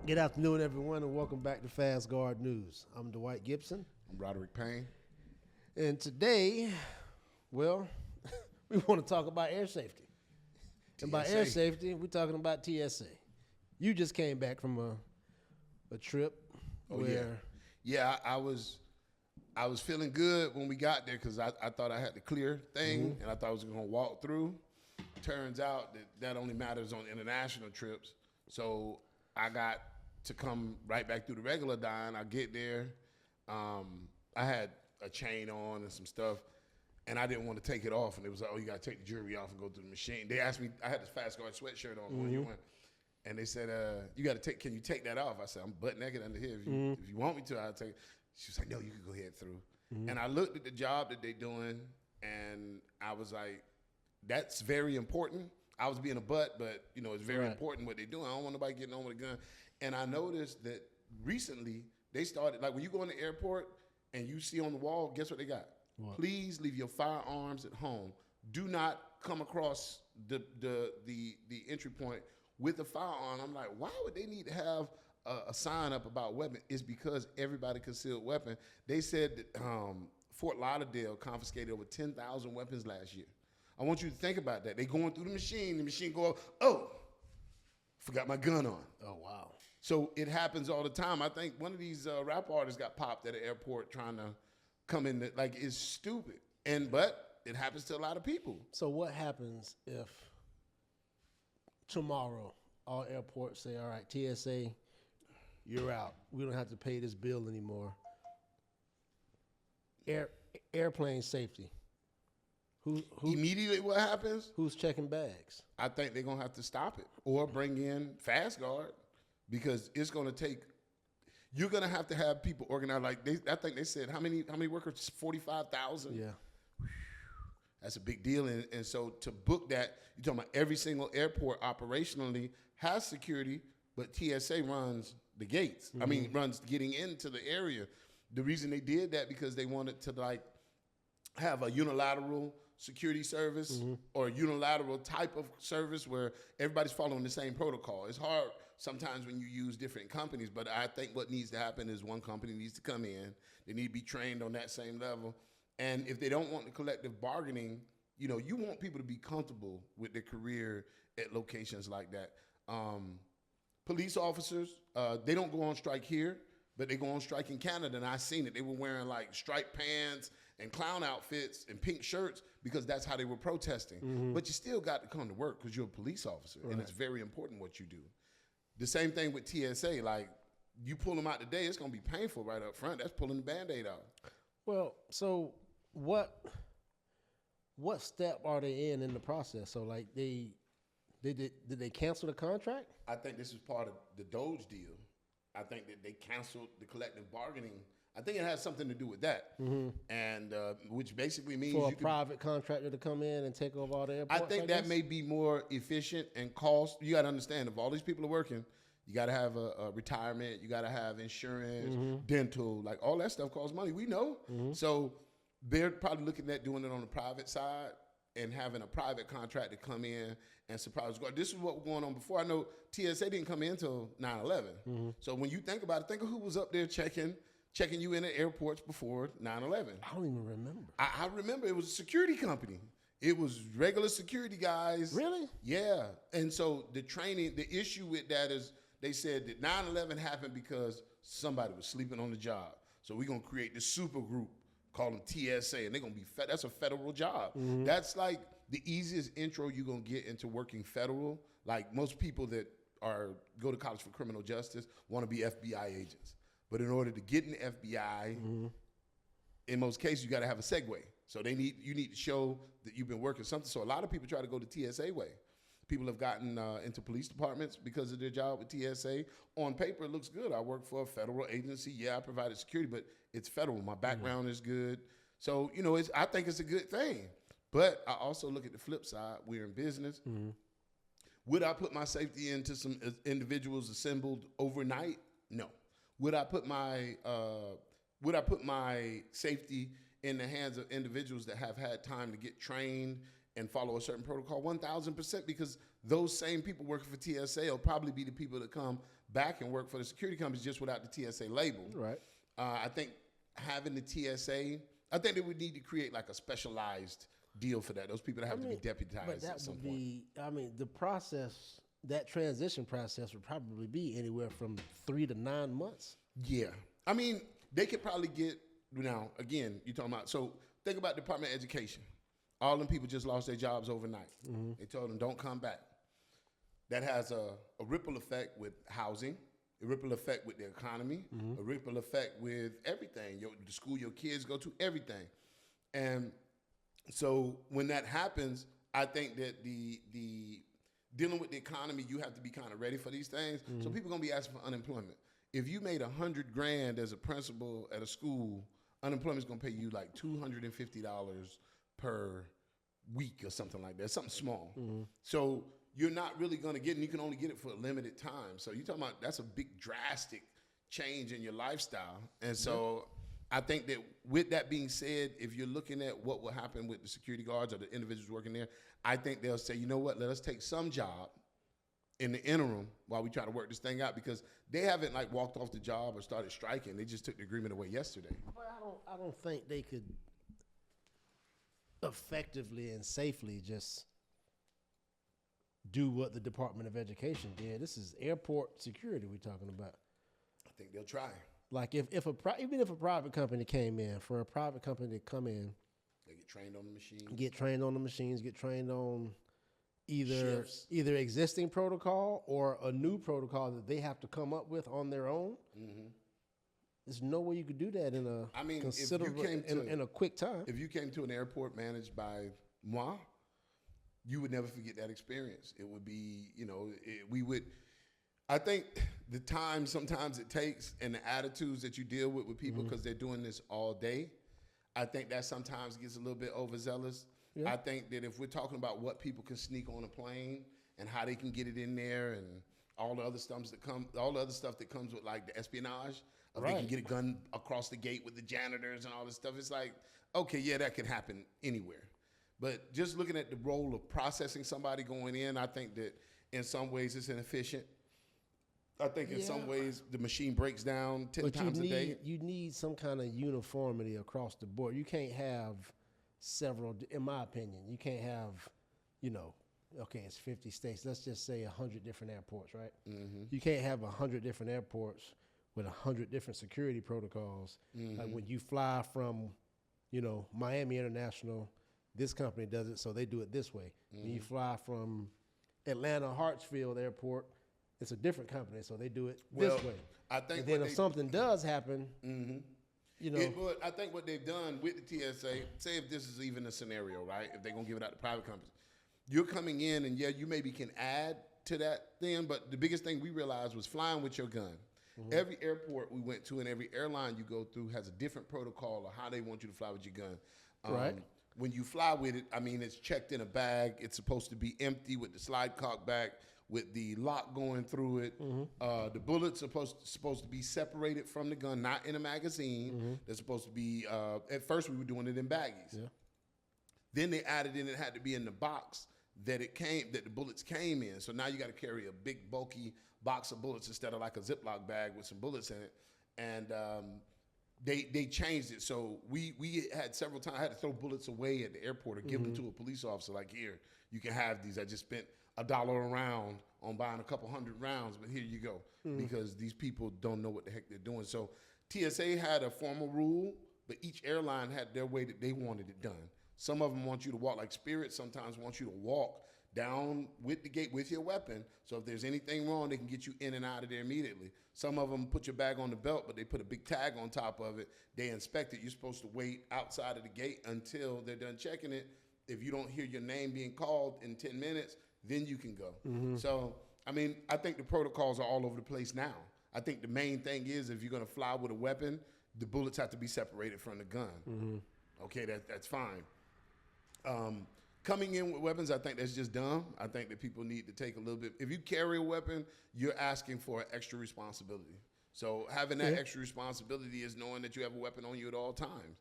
Good afternoon, everyone, and welcome back to Fast Guard News. I'm Dwight Gibson, I'm Roderick Payne. and today, well, we want to talk about air safety. And by air TSA. safety, we're talking about TSA. You just came back from a trip where Yeah, I was feeling good when we got there because I thought I had the clear thing and I thought I was going to walk through. Turns out that only matters on international trips. So I got to come right back through the regular dine. I get there. I had a chain on and some stuff, and I didn't want to take it off. And it was like, oh, you got to take the jewelry off and go to the machine. They asked me, I had this Fast Guard sweatshirt on when you went. And they said, you got to can you take that off? I said, I'm butt naked under here. If you want me to, I'll take it. She was like, no, you can go ahead through. And I looked at the job that they're doing, and I was like, that's very important. I was being a butt, but, it's very important what they're doing. I don't want nobody getting on with a gun. And I noticed that recently they started, like when you go in the airport and you see on the wall, guess what they got? What? Please leave your firearms at home. Do not come across the entry point with a firearm. I'm like, why would they need to have a sign up about weapon? It's because everybody concealed weapon. They said that Fort Lauderdale confiscated over 10,000 weapons last year. I want you to think about that. They going through the machine go up, oh, forgot my gun on. oh, wow. So it happens all the time. I think one of these rap artists got popped at an airport trying to come in. Like, it's stupid. But it happens to a lot of people. So what happens if tomorrow all airports say, all right, TSA, you're out. We don't have to pay this bill anymore. Airplane safety. Who Immediately what happens? Who's checking bags? I think they're going to have to stop it or bring in Fast Guard because it's going to take – you're going to have people organized. Like I think they said how many workers? 45,000? Yeah. That's a big deal. And so to book that, you're talking about every single airport operationally has security, but TSA runs the gates. I mean, runs getting into the area. The reason they did that because they wanted to have a unilateral security service or a unilateral type of service where everybody's following the same protocol. It's hard sometimes when you use different companies, but I think what needs to happen is one company needs to come in. They need to be trained on that same level. And if they don't want the collective bargaining, you want people to be comfortable with their career at locations like that. Police officers, they don't go on strike here, but they go on strike in Canada, and I seen it. They were wearing striped pants and clown outfits and pink shirts because that's how they were protesting. But you still got to come to work because you're a police officer, and it's very important what you do. The same thing with TSA. Like, you pull them out today, it's going to be painful right up front. That's pulling the Band-Aid out. Well, so what step are they in the process? So, did they cancel the contract? I think this is part of the Doge deal. I think that they canceled the collective bargaining. I think it has something to do with that, and which basically means for a private contractor to come in and take over all the airports. I think that may be more efficient and cost. You got to understand, if all these people are working, you got to have a retirement. You got to have insurance, dental, like all that stuff costs money. We know, so they're probably looking at doing it on the private side and having a private contractor come in and surprise guard. This is what was going on before. I know TSA didn't come in until 9/11. So when you think about it, think of who was up there checking you in at airports before 9/11. I don't even remember. I remember it was a security company. It was regular security guys. Really? Yeah. And so the issue with that is they said that 9/11 happened because somebody was sleeping on the job. So we're going to create this super group, call them TSA, and they're going to be that's a federal job. That's like the easiest intro you're going to get into working federal. Like most people that go to college for criminal justice want to be FBI agents. But in order to get in the FBI, in most cases, you got to have a segue. So you need to show that you've been working something. So a lot of people try to go the TSA way. People have gotten into police departments because of their job with TSA. On paper, it looks good. I work for a federal agency. Yeah, I provided security, but it's federal. My background is good. So, I think it's a good thing. But I also look at the flip side. We're in business. Would I put my safety into some individuals assembled overnight? No. Would I put my safety in the hands of individuals that have had time to get trained and follow a certain protocol, 1,000%, because those same people working for TSA will probably be the people that come back and work for the security companies just without the TSA label. Right. I think having the TSA, I think they would need to create like a specialized deal for that. Those people that have to be deputized But that at some would point. be, I mean, the process, that transition process would probably be anywhere from 3 to 9 months. Yeah. I mean, they could probably get, now, again, you're talking about, so think about Department of Education. All them people just lost their jobs overnight. They told them, don't come back. That has a ripple effect with housing, a ripple effect with the economy, a ripple effect with everything, the school your kids go to, everything. And so when that happens, I think that the dealing with the economy, you have to be kind of ready for these things. So people gonna be asking for unemployment. If you made $100,000 as a principal at a school, unemployment's gonna pay you like $250 per week or something like that, something small. So you're not really gonna get it, and you can only get it for a limited time. So you're talking about, that's a big drastic change in your lifestyle. And so I think that with that being said, if you're looking at what will happen with the security guards or the individuals working there, I think they'll say, you know what, let us take some job in the interim while we try to work this thing out, because they haven't like walked off the job or started striking. They just took the agreement away yesterday. But I don't think they could effectively and safely just do what the Department of Education did. This is airport security we're talking about. I think they'll try. Like even if a private company came in, for a private company to come in, They get trained on the machine. get trained on the machines, get trained on Shifts. either existing protocol or a new protocol that they have to come up with on their own. There's no way you could do that in a I mean, if you considerable came to- in a quick time. If you came to an airport managed by moi, you would never forget that experience. It would be, I think the time sometimes it takes and the attitudes that you deal with people, because they're doing this all day, I think that sometimes gets a little bit overzealous. Yeah. I think that if we're talking about what people can sneak on a plane and how they can get it in there and all the other stuff that comes with like the espionage, of they can Right. get a gun across the gate with the janitors and all this stuff. It's like, okay, yeah, that could happen anywhere. But just looking at the role of processing somebody going in, I think that in some ways it's inefficient. I think in some ways the machine breaks down 10 times a day. You need some kind of uniformity across the board. You can't have several, in my opinion, you can't have, okay, it's 50 states. Let's just say 100 different airports, right? You can't have 100 different airports with 100 different security protocols. Like when you fly from, Miami International, this company does it, so they do it this way. When you fly from Atlanta Hartsfield Airport, it's a different company, so they do it this way. I think And then if something does happen, But I think what they've done with the TSA, say if this is even a scenario, right? If they're gonna give it out to private companies, you're coming in and you maybe can add to that thing, but the biggest thing we realized was flying with your gun. Every airport we went to and every airline you go through has a different protocol of how they want you to fly with your gun. Right. When you fly with it, I mean, it's checked in a bag. It's supposed to be empty with the slide cock back, with the lock going through it. The bullets are supposed to be separated from the gun, not in a magazine. They're supposed to be, at first we were doing it in baggies. Yeah. Then they added in it had to be in the box that the bullets came in. So now you got to carry a big bulky box of bullets instead of like a Ziploc bag with some bullets in it. And they changed it. So we had several times, I had to throw bullets away at the airport or give them to a police officer, like, here, you can have these. I just spent $1 a round on buying a couple hundred rounds, but here you go, because these people don't know what the heck they're doing. So TSA had a formal rule, but each airline had their way that they wanted it done. Some of them want you to walk, like Spirit sometimes wants you to walk down with the gate with your weapon, so if there's anything wrong, they can get you in and out of there immediately. Some of them put your bag on the belt, but they put a big tag on top of it. They inspect it. You're supposed to wait outside of the gate until they're done checking it. If you don't hear your name being called in 10 minutes, then you can go. So, I mean, I think the protocols are all over the place now. I think the main thing is if you're going to fly with a weapon, the bullets have to be separated from the gun. Okay, that's fine. Coming in with weapons, I think that's just dumb. I think that people need to take a little bit. If you carry a weapon, you're asking for extra responsibility. So having that extra responsibility is knowing that you have a weapon on you at all times.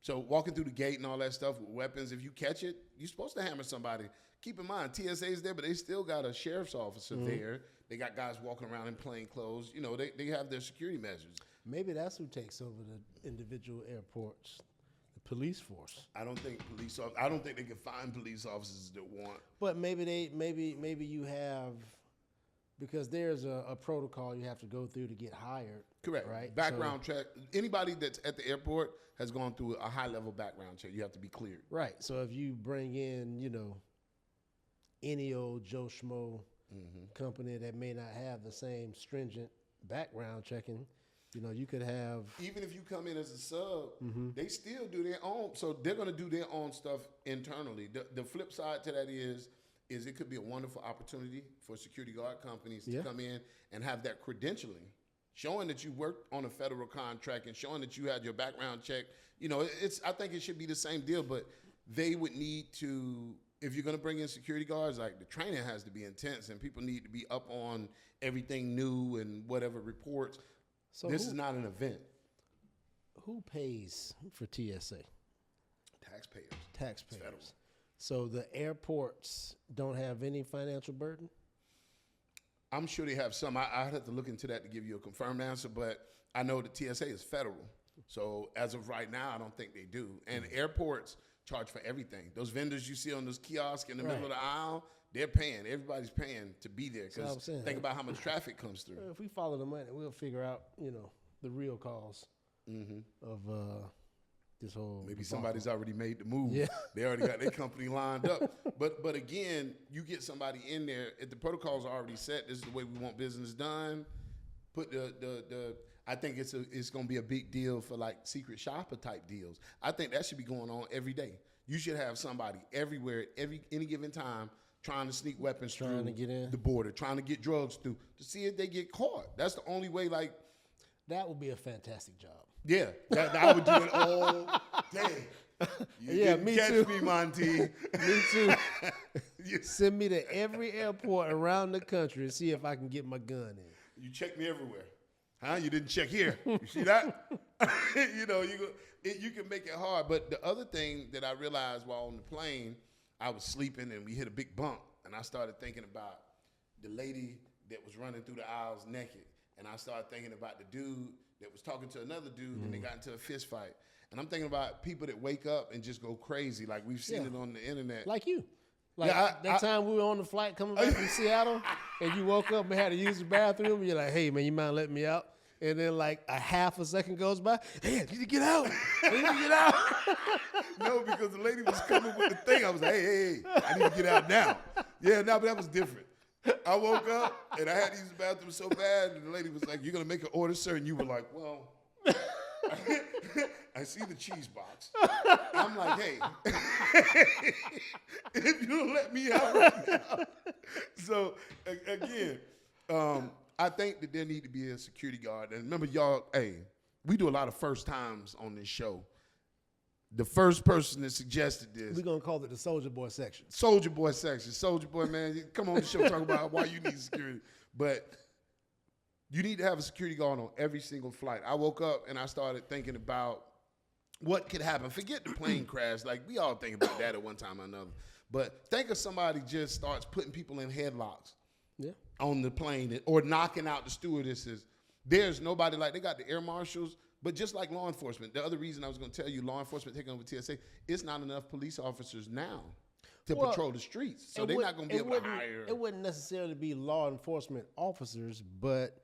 So walking through the gate and all that stuff with weapons, if you catch it, you're supposed to hammer somebody. Keep in mind, TSA is there, but they still got a sheriff's officer there. They got guys walking around in plain clothes. You know, they have their security measures. Maybe that's who takes over the individual airports, the police force. I don't think I don't think they can find police officers that want. But maybe you have, because there's a protocol you have to go through to get hired. Correct. Right. Background check. Anybody that's at the airport has gone through a high level background check. You have to be cleared. Right. So if you bring in, any old Joe Schmo company that may not have the same stringent background checking, you could have. Even if you come in as a sub, they still do their own. So they're going to do their own stuff internally. The flip side to that is it could be a wonderful opportunity for security guard companies to come in and have that credentialing, showing that you worked on a federal contract and showing that you had your background check. I think it should be the same deal, but they would need to. If you're going to bring in security guards, like the training has to be intense and people need to be up on everything new and whatever reports. So this is not an event. Who pays for TSA? Taxpayers. Federal. So the airports don't have any financial burden? I'm sure they have some. I'd have to look into that to give you a confirmed answer, but I know the TSA is federal. So as of right now, I don't think they do. And airports charge for everything. Those vendors you see on those kiosks in the middle of the aisle, they're paying. Everybody's paying to be there because think about how much traffic comes through. If we follow the money, we'll figure out, the real cause of this whole. Maybe debacle. somebody's already made the move. Yeah. They already got their company lined up. But again, you get somebody in there. If the protocols are already set, this is the way we want business done. Put I think it's going to be a big deal for like secret shopper type deals. I think that should be going on every day. You should have somebody everywhere at any given time trying to sneak weapons through to get in the border, trying to get drugs through to see if they get caught. That's the only way. Like that would be a fantastic job. Yeah, I would do it all day. Me catch too. Me, Monty. Me too. Send me to every airport around the country and see if I can get my gun in. You check me everywhere. Huh? You didn't check here. You see that? You can make it hard. But the other thing that I realized while on the plane, I was sleeping and we hit a big bump. And I started thinking about the lady that was running through the aisles naked. And I started thinking about the dude that was talking to another dude and they got into a fist fight. And I'm thinking about people that wake up and just go crazy. Like we've seen it on the internet. Like you. Like that time we were on the flight coming back from Seattle and you woke up and had to use the bathroom and you're like, hey, man, you mind letting me out? And then like a half a second goes by. Hey, I need to get out. I need to get out. No, because the lady was coming with the thing. I was like, hey, I need to get out now. Yeah, no, but that was different. I woke up and I had to use the bathroom so bad, and the lady was like, you're going to make an order, sir? And you were like, well, I see the cheese box. I'm like, hey, if you don't let me out right now. So, again, I think that there need to be a security guard. And remember, y'all, hey, we do a lot of first times on this show. The first person that suggested this. We're going to call it the Soldier Boy section. Soldier Boy section. Soldier Boy, man, come on the show, talk about why you need security. But you need to have a security guard on every single flight. I woke up and I started thinking about what could happen. Forget the plane crash. Like, we all think about that at one time or another. But think of somebody just starts putting people in headlocks on the plane or knocking out the stewardesses. There's nobody like, they got the air marshals. But just like law enforcement, the other reason I was going to tell you, law enforcement taking over TSA, it's not enough police officers now to patrol the streets. So they're not going to be able to hire. It wouldn't necessarily be law enforcement officers, but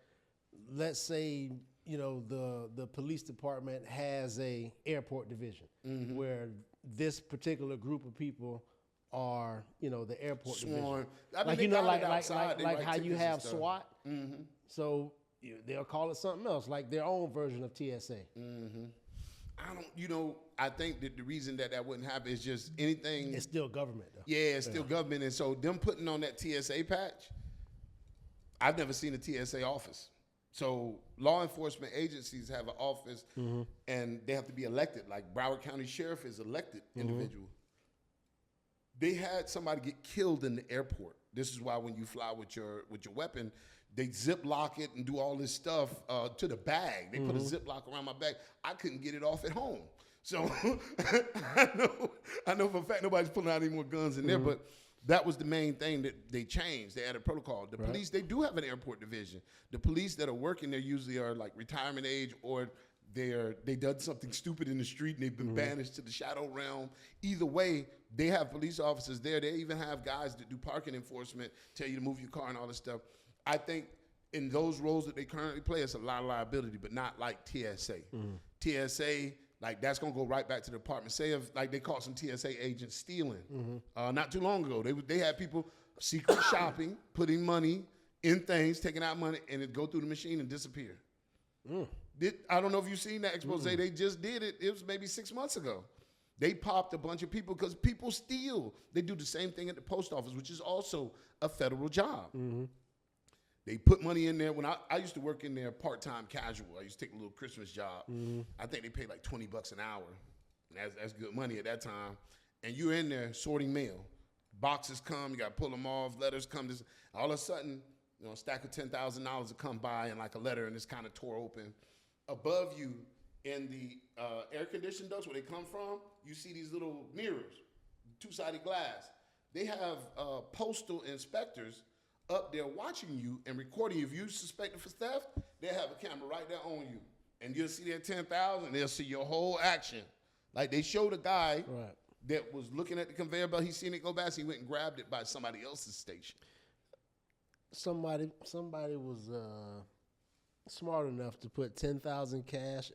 let's say, the police department has a airport division where this particular group of people are, the airport sworn. division. Like how you have SWAT. So they'll call it something else, like their own version of TSA. I think that the reason that wouldn't happen is just anything. It's still government, though. Yeah, it's still government. And so them putting on that TSA patch, I've never seen a TSA office. So law enforcement agencies have an office and they have to be elected. Like Broward County Sheriff is elected individual. They had somebody get killed in the airport. This is why when you fly with your weapon, they zip lock it and do all this stuff to the bag. They put a zip lock around my bag. I couldn't get it off at home. So I know for a fact nobody's pulling out any more guns in there, but that was the main thing that they changed. They added protocol. The police, they do have an airport division. The police that are working there usually are like retirement age, or they done something stupid in the street and they've been banished to the shadow realm. Either way, they have police officers there. They even have guys that do parking enforcement, tell you to move your car and all this stuff. I think in those roles that they currently play, it's a lot of liability, but not like TSA. TSA, like that's gonna go right back to the department. Say if like they caught some TSA agents stealing not too long ago. They had people secret shopping, putting money in things, taking out money, and it go through the machine and disappear. I don't know if you've seen that expose. They just did it. It was maybe 6 months ago. They popped a bunch of people because people steal. They do the same thing at the post office, which is also a federal job. They put money in there. When I used to work in there part-time casual. I used to take a little Christmas job. I think they paid like $20 an hour. That's good money at that time. And you're in there sorting mail. Boxes come, you got to pull them off, letters come. All of a sudden, a stack of $10,000 will come by and like a letter, and it's kind of tore open. Above you in the air-conditioned ducts where they come from, you see these little mirrors, two-sided glass. They have postal inspectors up there watching you and recording you. If you suspect for theft, they'll have a camera right there on you. And you'll see that 10,000, they'll see your whole action. Like they showed a guy that was looking at the conveyor belt, he seen it go by, so he went and grabbed it by somebody else's station. Somebody was smart enough to put 10,000 cash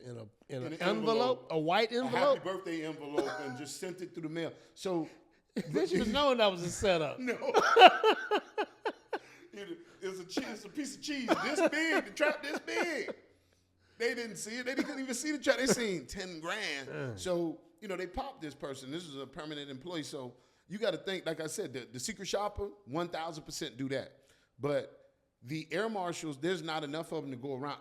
in an envelope, a white envelope, a happy birthday envelope, and just sent it through the mail. So they should have known that was a setup. No. It's a piece of cheese this big, the trap this big. They didn't see it. They couldn't even see the trap. They seen 10 grand. So, they popped this person. This is a permanent employee. So you got to think, like I said, the secret shopper, 1,000% do that. But the air marshals, there's not enough of them to go around.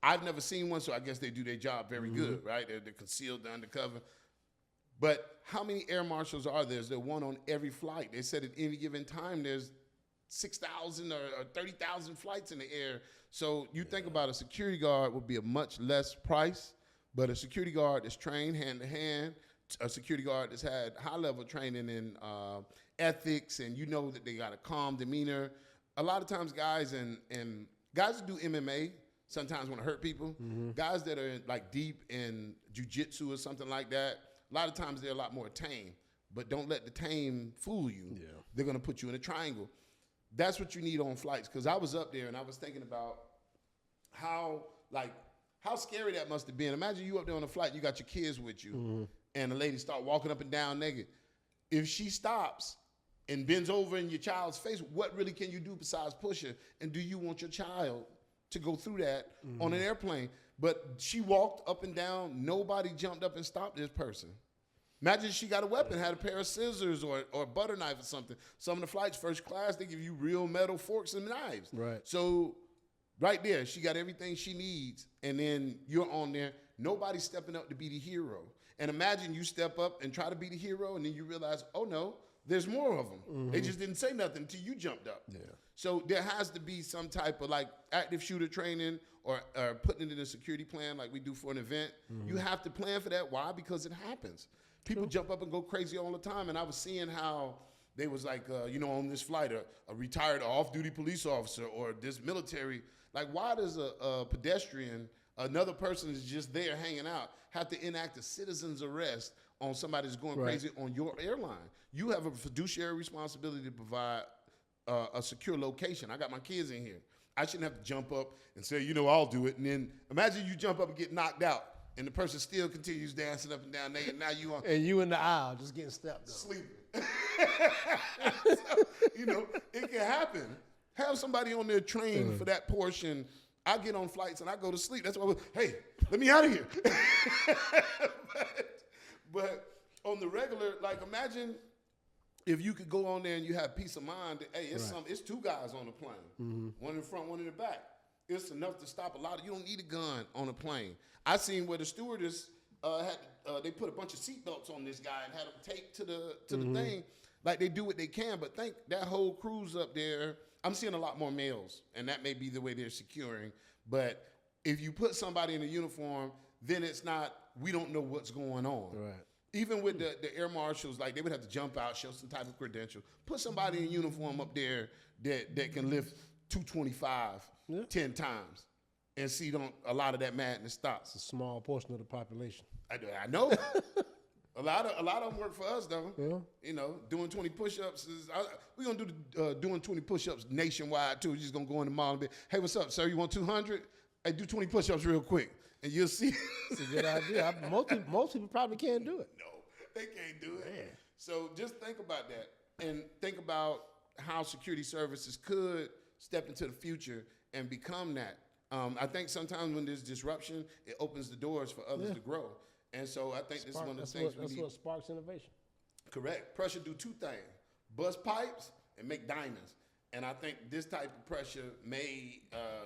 I've never seen one, so I guess they do their job very good, right? They're concealed, they're undercover. But how many air marshals are there? Is there one on every flight? They said at any given time there's 6,000 or 30,000 flights in the air. So you think about a security guard would be a much less price, but a security guard that's trained hand to hand, a security guard that's had high level training in ethics, and that they got a calm demeanor. A lot of times guys guys that do MMA sometimes want to hurt people. Guys that are like deep in jiu-jitsu or something like that, a lot of times they're a lot more tame. But don't let the tame fool you. Yeah. They're going to put you in a triangle. That's what you need on flights. Because I was up there and I was thinking about how scary that must have been. Imagine you up there on a flight, you got your kids with you, and the lady start walking up and down naked. If she stops and bends over in your child's face, what really can you do besides push her? And do you want your child to go through that on an airplane? But she walked up and down. Nobody jumped up and stopped this person. Imagine she got a weapon, had a pair of scissors or a butter knife or something. Some of the flights, first class, they give you real metal forks and knives. Right. So right there, she got everything she needs, and then you're on there. Nobody's stepping up to be the hero. And imagine you step up and try to be the hero, and then you realize, oh, no, there's more of them. They just didn't say nothing until you jumped up. Yeah. So there has to be some type of active shooter training or putting it in a security plan like we do for an event. You have to plan for that. Why? Because it happens. People jump up and go crazy all the time. And I was seeing how they was on this flight, a retired off-duty police officer or this military. Why does a pedestrian, another person is just there hanging out, have to enact a citizen's arrest on somebody that's going crazy on your airline? You have a fiduciary responsibility to provide a secure location. I got my kids in here. I shouldn't have to jump up and say, I'll do it. And then imagine you jump up and get knocked out, and the person still continues dancing up and down there, and now you on. And you in the aisle just getting stepped on. Sleeping. So, it can happen. Have somebody on there trained for that portion. I get on flights and I go to sleep. That's why hey, let me out of here. but on the regular, imagine if you could go on there and you have peace of mind that, hey, it's two guys on the plane, one in front, one in the back. It's enough to stop a lot. You don't need a gun on a plane. I seen where the stewardess they put a bunch of seatbelts on this guy and had him taped to the thing. They do what they can, but think that whole cruise up there. I'm seeing a lot more males, and that may be the way they're securing. But if you put somebody in a uniform then it's not, we don't know what's going on. Right. Even with the air marshals, like they would have to jump out, show some type of credential, put somebody in uniform up there that can lift 225 10 times, and see a lot of that madness stops. It's a small portion of the population. I know. A lot of them work for us though. Yeah. You know, doing 20 push-ups we're gonna do doing 20 push-ups nationwide too. We're just gonna go in the mall and be, hey, what's up, sir? You want 200? Hey, do 20 push-ups real quick, and you'll see. It's a good idea. Most people probably can't do it. No, they can't do it. Man. So just think about that, and think about how security services could step into the future and become that. I think sometimes when there's disruption, it opens the doors for others to grow. And so I think this is one of the things we need. That's what sparks innovation. Correct. Pressure do two things: bust pipes and make diamonds. And I think this type of pressure may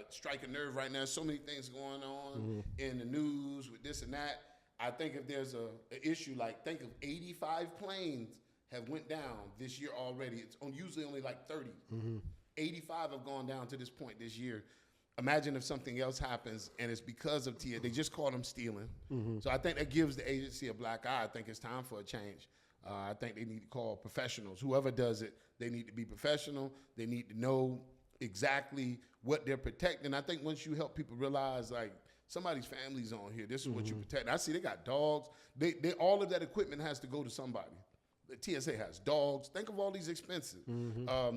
strike a nerve right now. So many things going on in the news with this and that. I think if there's an issue, like think of 85 planes have went down this year already. It's usually only like 30. 85 have gone down to this point this year. Imagine if something else happens and it's because of TSA. They just caught them stealing. So I think that gives the agency a black eye. I think it's time for a change. I think they need to call professionals. Whoever does it, they need to be professional. They need to know exactly what they're protecting. I think once you help people realize, like, somebody's family's on here, this is what you protect. I see they got dogs. They all of that equipment has to go to somebody. The TSA has dogs. Think of all these expenses.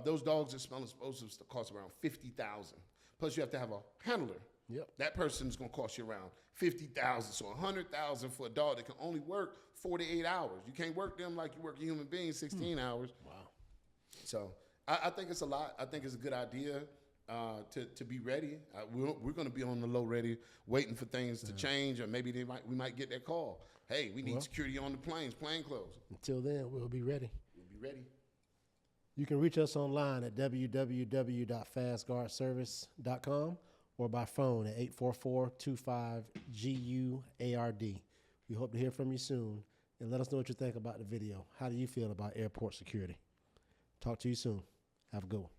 Those dogs are smelling explosives that cost around $50,000. Plus, you have to have a handler. Yep. That person's gonna cost you around $50,000. So $100,000 for a dog that can only work 48 hours. You can't work them like you work a human being 16 hours. Wow. So I think it's a lot. I think it's a good idea to be ready. We're gonna be on the low ready, waiting for things to change, or maybe we might get that call. Hey, we need security on the planes, plain clothes. Until then, we'll be ready. We'll be ready. You can reach us online at www.fastguardservice.com or by phone at 844-25-GUARD. We hope to hear from you soon, and let us know what you think about the video. How do you feel about airport security? Talk to you soon. Have a good one.